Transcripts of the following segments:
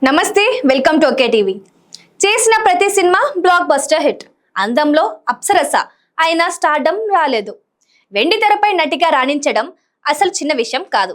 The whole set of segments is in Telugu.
నమస్తే, వెల్కమ్ టు ఓకే టీవీ. చేసిన ప్రతి సినిమా బ్లాక్ బస్టర్ హిట్. అందంలో అప్సరస అయినా స్టార్డమ్ రాలేదు. వెండి తెరపై నటిగా రాణించడం అసలు చిన్న విషయం కాదు.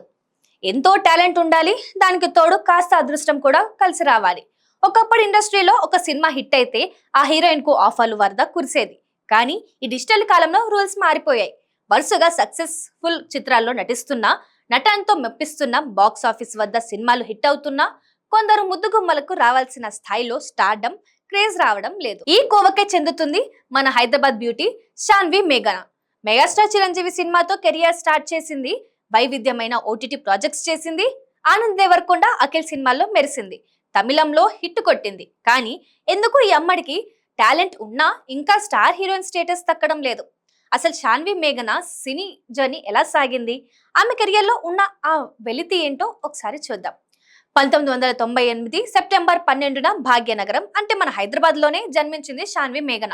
ఎంతో టాలెంట్ ఉండాలి, దానికి తోడు కాస్త అదృష్టం కూడా కలిసి రావాలి. ఒకప్పుడు ఇండస్ట్రీలో ఒక సినిమా హిట్ అయితే ఆ హీరోయిన్ కు ఆఫర్లు వరద కురిసేది. కానీ ఈ డిజిటల్ కాలంలో రూల్స్ మారిపోయాయి. వరుసగా సక్సెస్ఫుల్ చిత్రాల్లో నటిస్తున్నా, నటనతో మెప్పిస్తున్న, బాక్స్ ఆఫీస్ వద్ద సినిమాలు హిట్ అవుతున్నా కొందరు ముద్దుగుమ్మలకు రావాల్సిన స్థాయిలో స్టార్డమ్, క్రేజ్ రావడం లేదు. ఈ కోవకే చెందుతుంది మన హైదరాబాద్ బ్యూటీ శాన్వి మేఘన. మెగాస్టార్ చిరంజీవి సినిమాతో కెరియర్ స్టార్ట్ చేసింది. వైవిధ్యమైన ఓటీటీ ప్రాజెక్ట్స్ చేసింది. ఆనంద్ దేవరకొండ, అఖిల్ సినిమాల్లో మెరిసింది. తమిళంలో హిట్ కొట్టింది. కానీ ఎందుకు ఈ అమ్మడికి టాలెంట్ ఉన్నా ఇంకా స్టార్ హీరోయిన్ స్టేటస్ దక్కడం లేదు? అసలు శాన్వి మేఘన సినీ జర్నీ ఎలా సాగింది? ఆమె కెరియర్ లో ఉన్న ఆ వెలితి ఏంటో ఒకసారి చూద్దాం. 1998 సెప్టెంబర్ 12న భాగ్యనగరం అంటే మన హైదరాబాద్ లోనే జన్మించింది శాన్వి మేఘన.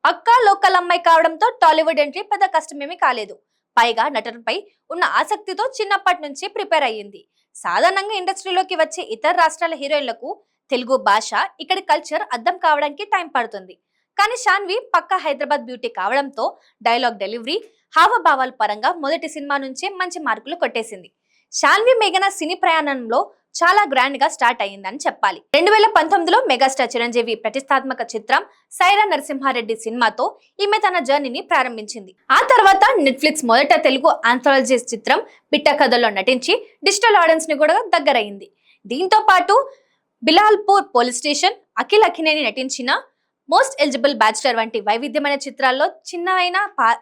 పక్కా లోకల్ అమ్మాయి కావడంతో టాలీవుడ్ ఎంట్రీ పెద్ద కష్టమేమీ కాలేదు. పైగా నటనపై ఉన్న ఆసక్తితో చిన్నప్పటి నుంచి ప్రిపేర్ అయ్యింది. సాధారణంగా ఇండస్ట్రీలోకి వచ్చే ఇతర రాష్ట్రాల హీరోయిన్లకు తెలుగు భాష, ఇక్కడి కల్చర్ అర్థం కావడానికి టైం పడుతుంది. కానీ శాన్వి పక్కా హైదరాబాద్ బ్యూటీ కావడంతో డైలాగ్ డెలివరీ, హావభావాల పరంగా మొదటి సినిమా నుంచే మంచి మార్కులు కొట్టేసింది. శాన్వి మేఘన సినీ ప్రయాణంలో చాలా గ్రాండ్ గా స్టార్ట్ అయ్యిందని చెప్పాలి. 2019లో మెగాస్టార్ చిరంజీవి ప్రతిష్టాత్మక చిత్రం సైరా నరసింహారెడ్డి సినిమాతో ఈమె తన జర్నీని ప్రారంభించింది. ఆ తర్వాత నెట్ఫ్లిక్స్ మొదట తెలుగు ఆంథాలజీ చిత్రం పిట్ట కథలో నటించి డిజిటల్ ఆడియన్స్ ని కూడా దగ్గరైంది. దీంతో పాటు బిలాల్పూర్ పోలీస్ స్టేషన్, అఖిల్ అఖినేని నటించిన మోస్ట్ ఎలిజిబుల్ బ్యాచిలర్ వంటి వైవిధ్యమైన చిత్రాల్లో చిన్నవైన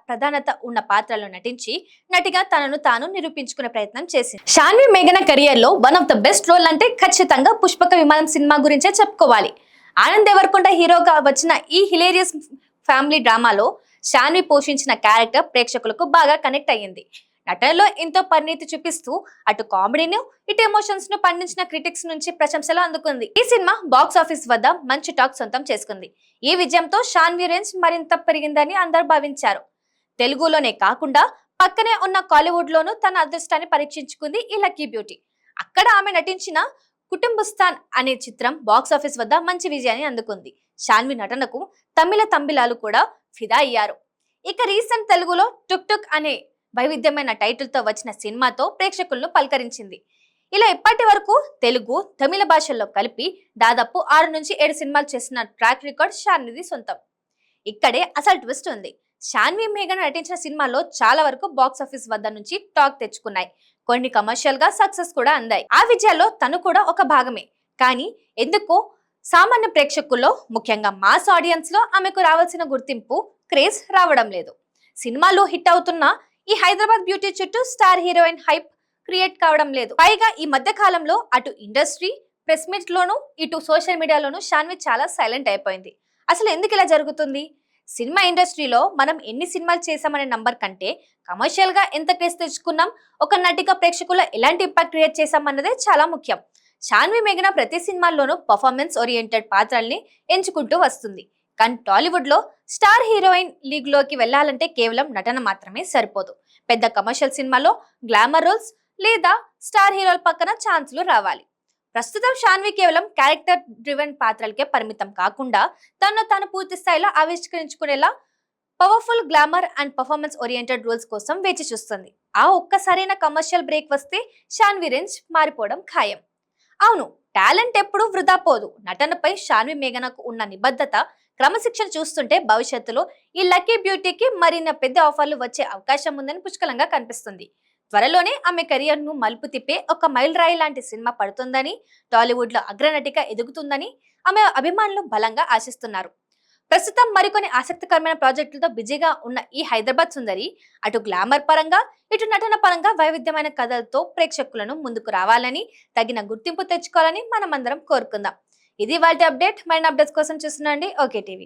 ప్రధానత ఉన్న పాత్రలో నటించి నటిగా తనను తాను నిరూపించుకునే ప్రయత్నం చేసింది. శాన్వి మేఘన కెరియర్ లో one of the best role అంటే ఖచ్చితంగా పుష్పక విమానం సినిమా గురించే చెప్పుకోవాలి. ఆనంద్ దేవరకొండ హీరోగా వచ్చిన ఈ హిలేరియస్ ఫ్యామిలీ డ్రామాలో శాన్వి పోషించిన క్యారెక్టర్ ప్రేక్షకులకు బాగా కనెక్ట్ అయ్యింది. నటనలో ఎంతో పరిణితి చూపిస్తూ అటు కామెడీని, ఇటు ఎమోషన్స్ ను పండించిన క్రిటిక్స్ నుంచి ప్రశంసలు అందుకుంది. ఈ సినిమా బాక్స్ ఆఫీస్ వద్ద మంచి టాక్ సొంతం చేసుకుంది. ఈ విజయంతో శాన్వి రేంజ్ మరింత పెరిగిందని అందరూ భావించారు. తెలుగులోనే కాకుండా పక్కనే ఉన్న కాలీవుడ్ లోనూ తన అదృష్టాన్ని పరీక్షించుకుంది ఈ లక్కీ బ్యూటీ. అక్కడ ఆమె నటించిన కుటుంబస్థాన్ అనే చిత్రం బాక్స్ ఆఫీస్ వద్ద మంచి విజయాన్ని అందుకుంది. శాన్వి నటనకు తమిళ తంబిలాలు కూడా ఫిదా అయ్యారు. ఇక రీసెంట్ తెలుగులో టుక్ టుక్ అనే వైవిధ్యమైన టైటిల్ తో వచ్చిన సినిమాతో ప్రేక్షకులను పలకరించింది. ఇలా ఇప్పటి వరకు తెలుగు, తమిళ భాషల్లో కలిపి దాదాపు 6 నుంచి 7 సినిమాలు చేసిన ట్రాక్ రికార్డ్ శాన్విది సొంతం. ఇక్కడే అసలు ట్విస్ట్ ఉంది. శాన్వి మేఘన నటించిన సినిమాల్లో చాలా వరకు బాక్స్ ఆఫీస్ వద్ద నుంచి టాక్ తెచ్చుకున్నాయి. కొన్ని కమర్షియల్ గా సక్సెస్ కూడా అందాయి. ఆ విజయాల్లో తను కూడా ఒక భాగమే. కానీ ఎందుకో సామాన్య ప్రేక్షకుల్లో, ముఖ్యంగా మాస్ ఆడియన్స్ లో ఆమెకు రావాల్సిన గుర్తింపు, క్రేజ్ రావడం లేదు. సినిమాలు హిట్ అవుతున్నా ఈ హైదరాబాద్ బ్యూటీ చుట్టూ స్టార్ హీరోయిన్ హైప్ క్రియేట్ కావడం లేదు. పైగా ఈ మధ్య కాలంలో అటు ఇండస్ట్రీ, ప్రెస్ మీట్ లోను, ఇటు సోషల్ మీడియాలోను శాన్వి చాలా సైలెంట్ అయిపోయింది. అసలు ఎందుకు ఇలా జరుగుతుంది? సినిమా ఇండస్ట్రీలో మనం ఎన్ని సినిమాలు చేశామనే నంబర్ కంటే కమర్షియల్ గా ఎంత క్రేజ్ తెచ్చుకున్నాం, ఒక నటిగా ప్రేక్షకుల్లో ఎలాంటి ఇంపాక్ట్ క్రియేట్ చేశామన్నదే చాలా ముఖ్యం. శాన్వి మేఘన ప్రతి సినిమాల్లోనూ పర్ఫార్మెన్స్ ఓరియంటెడ్ పాత్రల్ని ఎంచుకుంటూ వస్తుంది. కానీ టాలీవుడ్ లో స్టార్ హీరోయిన్ లీగ్ లోకి వెళ్లాలంటే కేవలం నటన మాత్రమే సరిపోదు. పెద్ద కమర్షియల్ సినిమాలో గ్లామర్ రోల్స్ లేదా స్టార్ హీరోల పక్కన ఛాన్సులు రావాలి. ప్రస్తుతం శాన్వి కేవలం క్యారెక్టర్ డ్రివెన్ పాత్రలకే పరిమితం కాకుండా తనను తాను పూర్తి స్థాయిలో ఆవిష్కరించుకునేలా powerful glamour and performance oriented roles కోసం వేచి చూస్తుంది. ఆ ఒక్కసారైన కమర్షియల్ బ్రేక్ వస్తే శాన్వి రేంజ్ మారిపోవడం ఖాయం. అవును, టాలెంట్ ఎప్పుడూ వృధా పోదు. నటనపై శాన్వి మేఘనకు ఉన్న నిబద్ధత, క్రమశిక్షణ చూస్తుంటే భవిష్యత్తులో ఈ లక్కీ బ్యూటీకి మరిన్న పెద్ద ఆఫర్లు వచ్చే అవకాశం ఉందని పుష్కలంగా కనిపిస్తుంది. త్వరలోనే ఆమె కెరియర్ ను మలుపు తిప్పే ఒక మైల్ రాయి లాంటి సినిమా పడుతుందని, టాలీవుడ్ లో అగ్రనటిగా ఎదుగుతుందని ఆమె అభిమానులు బలంగా ఆశిస్తున్నారు. ప్రస్తుతం మరికొన్ని ఆసక్తికరమైన ప్రాజెక్టులతో బిజీగా ఉన్న ఈ హైదరాబాద్ సుందరి అటు గ్లామర్ పరంగా, ఇటు నటన పరంగా వైవిధ్యమైన కథలతో ప్రేక్షకులను ముందుకు రావాలని, తగిన గుర్తింపు తెచ్చుకోవాలని మనమందరం కోరుకుందాం. ఇది వాటి అప్డేట్. మరిన్ని అప్డేట్స్ కోసం చూస్తున్నాండి ఓకే టీవీ.